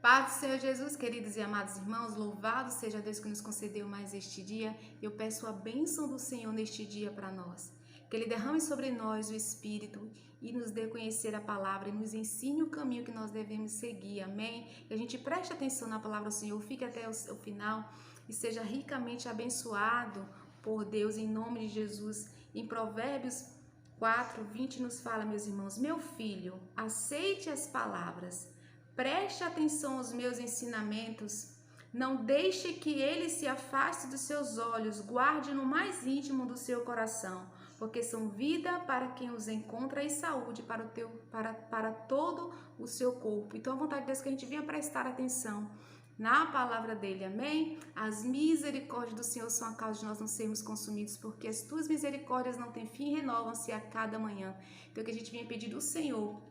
Paz do Senhor Jesus, queridos e amados irmãos, louvado seja Deus que nos concedeu mais este dia. Eu peço a bênção do Senhor neste dia para nós. Que Ele derrame sobre nós o Espírito e nos dê conhecer a palavra e nos ensine o caminho que nós devemos seguir, amém? Que a gente preste atenção na palavra do Senhor, fique até o final e seja ricamente abençoado por Deus em nome de Jesus. Em Provérbios 4:20 nos fala, meus irmãos, meu filho, aceite as palavras. Preste atenção aos meus ensinamentos, não deixe que ele se afaste dos seus olhos, guarde no mais íntimo do seu coração, porque são vida para quem os encontra e saúde para todo o seu corpo. Então, a vontade de Deus é que a gente venha prestar atenção na palavra dele, amém? As misericórdias do Senhor são a causa de nós não sermos consumidos, porque as tuas misericórdias não têm fim e renovam-se a cada manhã. Então, que a gente venha pedir do Senhor,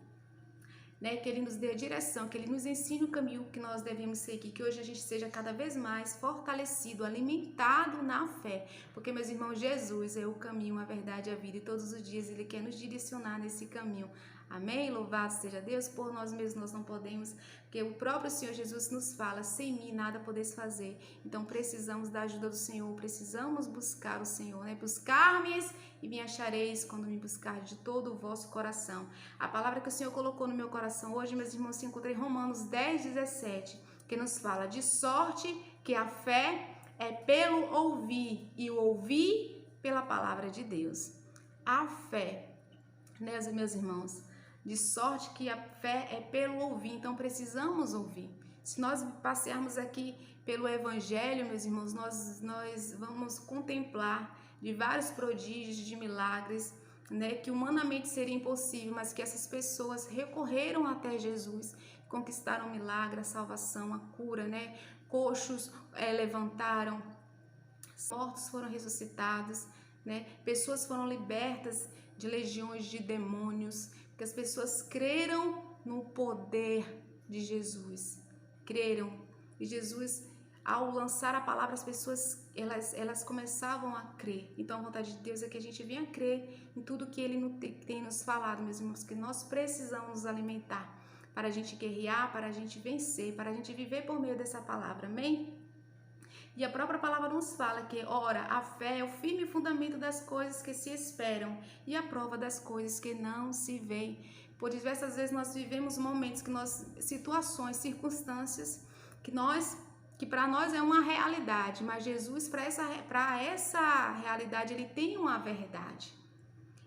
que Ele nos dê a direção, que Ele nos ensine o caminho que nós devemos seguir, que hoje a gente seja cada vez mais fortalecido, alimentado na fé, porque, meus irmãos, Jesus é o caminho, a verdade e a vida, e todos os dias Ele quer nos direcionar nesse caminho, amém? Louvado seja Deus. Por nós mesmos nós não podemos, porque o próprio Senhor Jesus nos fala, sem mim nada podeis fazer, então precisamos da ajuda do Senhor, precisamos buscar o Senhor, buscar-me e me achareis quando me buscar de todo o vosso coração. A palavra que o Senhor colocou no meu coração hoje, meus irmãos, se encontra em Romanos 10:17, que nos fala, de sorte que a fé é pelo ouvir e o ouvir pela palavra de Deus. A fé, meus irmãos, de sorte que a fé é pelo ouvir, então precisamos ouvir. Se nós passearmos aqui pelo Evangelho, meus irmãos, nós vamos contemplar de vários prodígios, de milagres, que humanamente seria impossível, mas que essas pessoas recorreram até Jesus, conquistaram o milagre, a salvação, a cura, coxos levantaram, mortos foram ressuscitados, pessoas foram libertas de legiões de demônios, porque as pessoas creram no poder de Jesus, creram. E Jesus, ao lançar a palavra, as pessoas elas começavam a crer. Então a vontade de Deus é que a gente venha crer em tudo que Ele tem nos falado, meus irmãos, que nós precisamos nos alimentar para a gente guerrear, para a gente vencer, para a gente viver por meio dessa palavra, amém? E a própria palavra nos fala que, ora, a fé é o firme fundamento das coisas que se esperam e a prova das coisas que não se veem. Por diversas vezes nós vivemos momentos situações, circunstâncias que para nós é uma realidade, mas Jesus, para essa realidade, Ele tem uma verdade.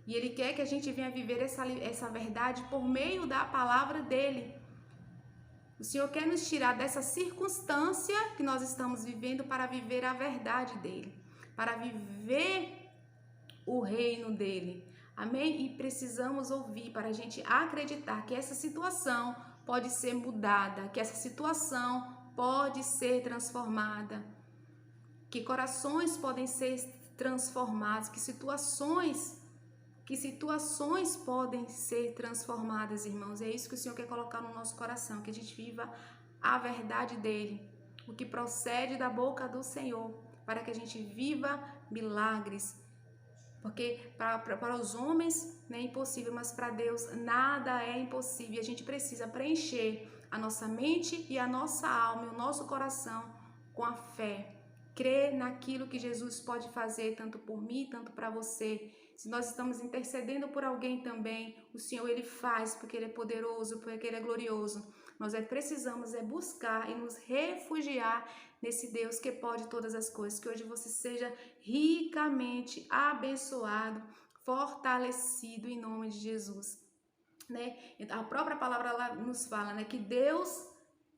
E Ele quer que a gente venha viver essa verdade por meio da palavra dEle. O Senhor quer nos tirar dessa circunstância que nós estamos vivendo para viver a verdade dEle, para viver o reino dEle, amém? E precisamos ouvir para a gente acreditar que essa situação pode ser mudada, que essa situação pode ser transformada, que corações podem ser transformados, que situações podem ser transformadas, irmãos. É isso que o Senhor quer colocar no nosso coração, que a gente viva a verdade dEle, o que procede da boca do Senhor, para que a gente viva milagres. Porque para os homens é impossível, mas para Deus nada é impossível. E a gente precisa preencher a nossa mente e a nossa alma e o nosso coração com a fé. Crer naquilo que Jesus pode fazer, tanto por mim, tanto para você. Se nós estamos intercedendo por alguém também, o Senhor, Ele faz, porque Ele é poderoso, porque Ele é glorioso. Nós precisamos buscar e nos refugiar nesse Deus que pode todas as coisas. Que hoje você seja ricamente abençoado, fortalecido em nome de Jesus. A própria palavra lá nos fala, que Deus,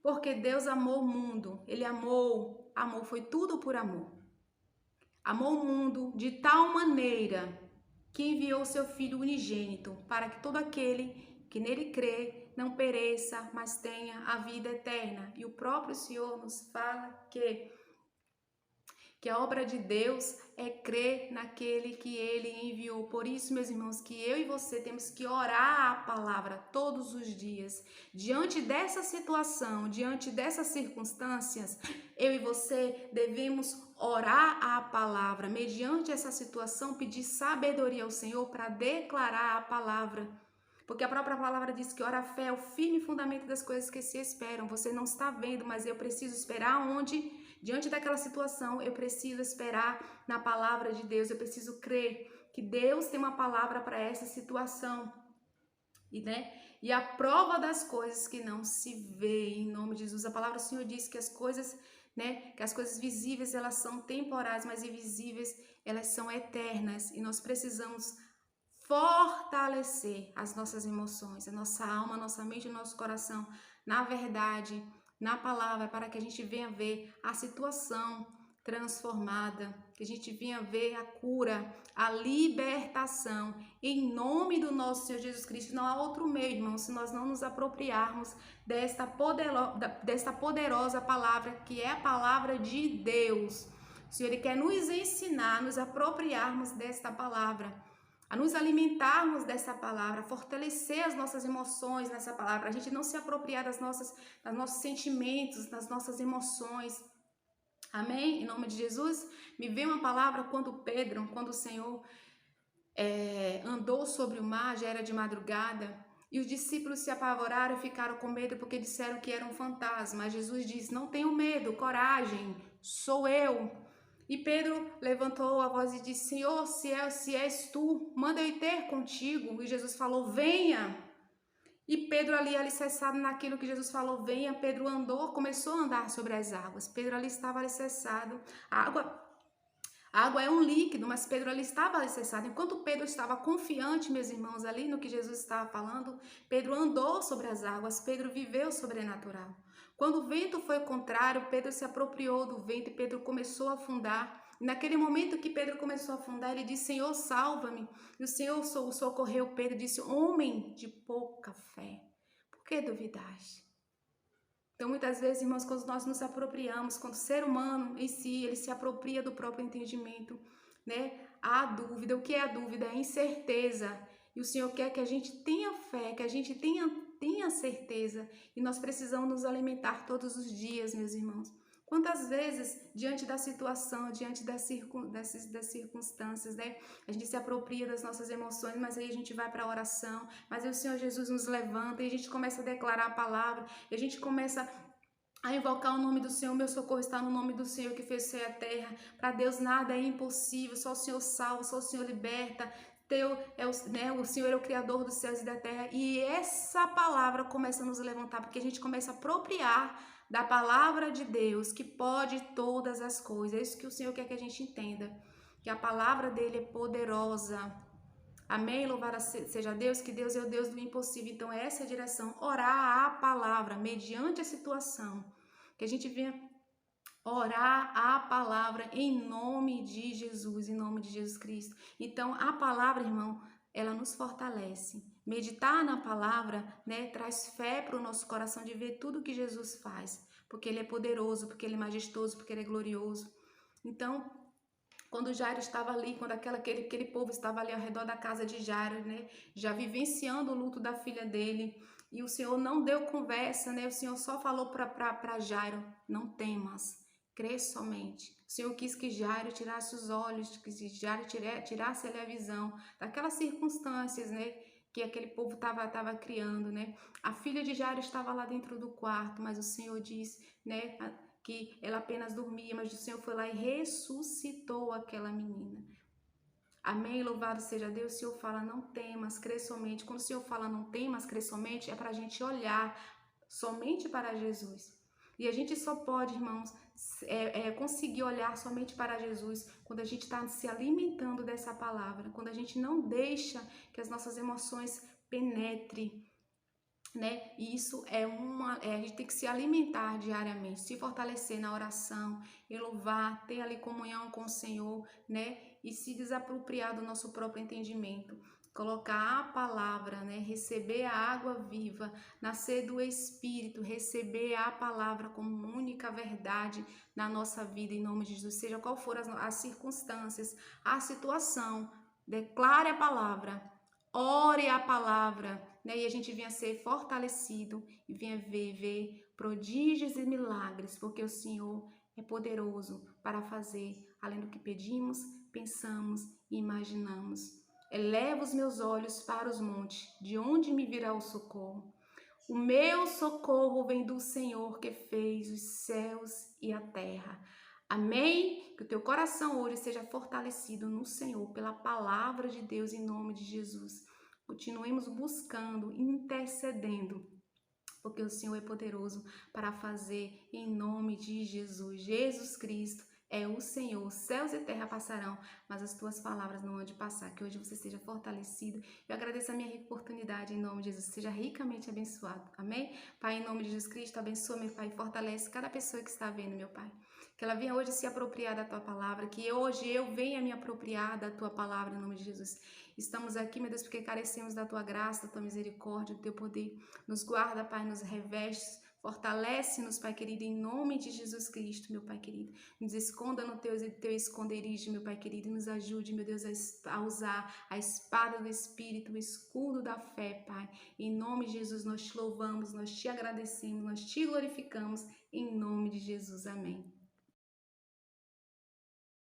porque Deus amou o mundo, Ele amou, foi tudo por amor. Amou o mundo de tal maneira que enviou seu Filho unigênito, para que todo aquele que nele crê não pereça, mas tenha a vida eterna. E o próprio Senhor nos fala que a obra de Deus é crer naquele que Ele enviou. Por isso, meus irmãos, que eu e você temos que orar a palavra todos os dias. Diante dessa situação, diante dessas circunstâncias, eu e você devemos orar a palavra. Mediante essa situação, pedir sabedoria ao Senhor para declarar a palavra. Porque a própria palavra diz que ora a fé é o firme fundamento das coisas que se esperam. Você não está vendo, mas eu preciso esperar onde? Diante daquela situação, eu preciso esperar na palavra de Deus. Eu preciso crer que Deus tem uma palavra para essa situação. E a prova das coisas que não se vê, em nome de Jesus. A palavra do Senhor diz que as coisas, que as coisas visíveis, elas são temporais, mas invisíveis, elas são eternas. E nós precisamos fortalecer as nossas emoções, a nossa alma, a nossa mente e o nosso coração, na verdade, na palavra, para que a gente venha ver a situação transformada, que a gente venha ver a cura, a libertação, em nome do nosso Senhor Jesus Cristo. Não há outro meio, irmão, se nós não nos apropriarmos desta poderosa palavra, que é a palavra de Deus. O Senhor, Ele quer nos ensinar, nos apropriarmos desta palavra, a nos alimentarmos dessa palavra, fortalecer as nossas emoções nessa palavra, a gente não se apropriar dos nossos sentimentos, das nossas emoções. Amém? Em nome de Jesus. Me veio uma palavra quando o Senhor andou sobre o mar, já era de madrugada, e os discípulos se apavoraram e ficaram com medo porque disseram que era um fantasma. Jesus disse: não tenham medo, coragem, sou eu. E Pedro levantou a voz e disse: Senhor, se és tu, manda eu ir ter contigo. E Jesus falou: venha. E Pedro ali alicerçado naquilo que Jesus falou, venha, Pedro começou a andar sobre as águas. Pedro ali estava alicerçado. A água é um líquido, mas Pedro ali estava alicerçado. Enquanto Pedro estava confiante, meus irmãos, ali no que Jesus estava falando, Pedro andou sobre as águas, Pedro viveu o sobrenatural. Quando o vento foi contrário, Pedro se apropriou do vento e Pedro começou a afundar. E naquele momento que Pedro começou a afundar, ele disse: Senhor, salva-me. E o Senhor o socorreu. Pedro disse: homem de pouca fé, por que duvidaste? Então, muitas vezes, irmãos, quando nós nos apropriamos, quando o ser humano em si, ele se apropria do próprio entendimento, há dúvida. O que é a dúvida? É a incerteza. E o Senhor quer que a gente tenha fé, que a gente tenha certeza. E nós precisamos nos alimentar todos os dias, meus irmãos. Quantas vezes, diante da situação, diante das circunstâncias, a gente se apropria das nossas emoções, mas aí a gente vai para a oração, mas aí o Senhor Jesus nos levanta e a gente começa a declarar a palavra, e a gente começa a invocar o nome do Senhor. Meu socorro está no nome do Senhor que fez o céu e a terra. Para Deus nada é impossível, só o Senhor salva, só o Senhor liberta. O Senhor é o Criador dos céus e da terra. E essa palavra começa a nos levantar, porque a gente começa a apropriar da palavra de Deus, que pode todas as coisas. É isso que o Senhor quer que a gente entenda, que a palavra dele é poderosa. Amém? Louvado seja Deus, que Deus é o Deus do impossível. Então essa é a direção, orar a palavra, mediante a situação, que a gente venha orar a palavra em nome de Jesus, em nome de Jesus Cristo. Então a palavra, irmão, ela nos fortalece. Meditar na palavra, traz fé para o nosso coração de ver tudo que Jesus faz, porque ele é poderoso, porque ele é majestoso, porque ele é glorioso. Então, quando Jairo estava ali, quando aquele povo estava ali ao redor da casa de Jairo, já vivenciando o luto da filha dele, e o Senhor não deu conversa, o Senhor só falou para Jairo: não temas, crê somente. O Senhor quis que Jairo tirasse os olhos, que Jairo tirasse ali a visão daquelas circunstâncias, que aquele povo estava criando, A filha de Jairo estava lá dentro do quarto, mas o Senhor disse, que ela apenas dormia, mas o Senhor foi lá e ressuscitou aquela menina. Amém? Louvado seja Deus. O Senhor fala: não temas, crê somente. Quando o Senhor fala não temas, crê somente, é para a gente olhar somente para Jesus. E a gente só pode, irmãos, conseguir olhar somente para Jesus quando a gente está se alimentando dessa palavra, quando a gente não deixa que as nossas emoções penetrem, E isso a gente tem que se alimentar diariamente, se fortalecer na oração, e louvar, ter ali comunhão com o Senhor, E se desapropriar do nosso próprio entendimento. Colocar a palavra, Receber a água viva, nascer do Espírito, receber a palavra como única verdade na nossa vida, em nome de Jesus. Seja qual for as circunstâncias, a situação, declare a palavra, ore a palavra, E a gente venha ser fortalecido e venha ver prodígios e milagres, porque o Senhor é poderoso para fazer além do que pedimos, pensamos e imaginamos. Eleva os meus olhos para os montes, de onde me virá o socorro? O meu socorro vem do Senhor que fez os céus e a terra. Amém? Que o teu coração hoje seja fortalecido no Senhor pela palavra de Deus em nome de Jesus. Continuemos buscando, intercedendo, porque o Senhor é poderoso para fazer em nome de Jesus. Jesus Cristo é o Senhor. Céus e terra passarão, mas as tuas palavras não hão de passar. Que hoje você seja fortalecido. Eu agradeço a minha rica oportunidade em nome de Jesus. Seja ricamente abençoado. Amém? Pai, em nome de Jesus Cristo, abençoa, meu Pai, e fortalece cada pessoa que está vendo, meu Pai. Que ela venha hoje se apropriar da tua palavra, que hoje eu venha me apropriar da tua palavra em nome de Jesus. Estamos aqui, meu Deus, porque carecemos da tua graça, da tua misericórdia, do teu poder. Nos guarda, Pai, nos reveste, fortalece-nos, Pai querido, em nome de Jesus Cristo, meu Pai querido. Nos esconda no teu esconderijo, meu Pai querido, e nos ajude, meu Deus, a usar a espada do Espírito, o escudo da fé, Pai. Em nome de Jesus, nós te louvamos, nós te agradecemos, nós te glorificamos, em nome de Jesus. Amém.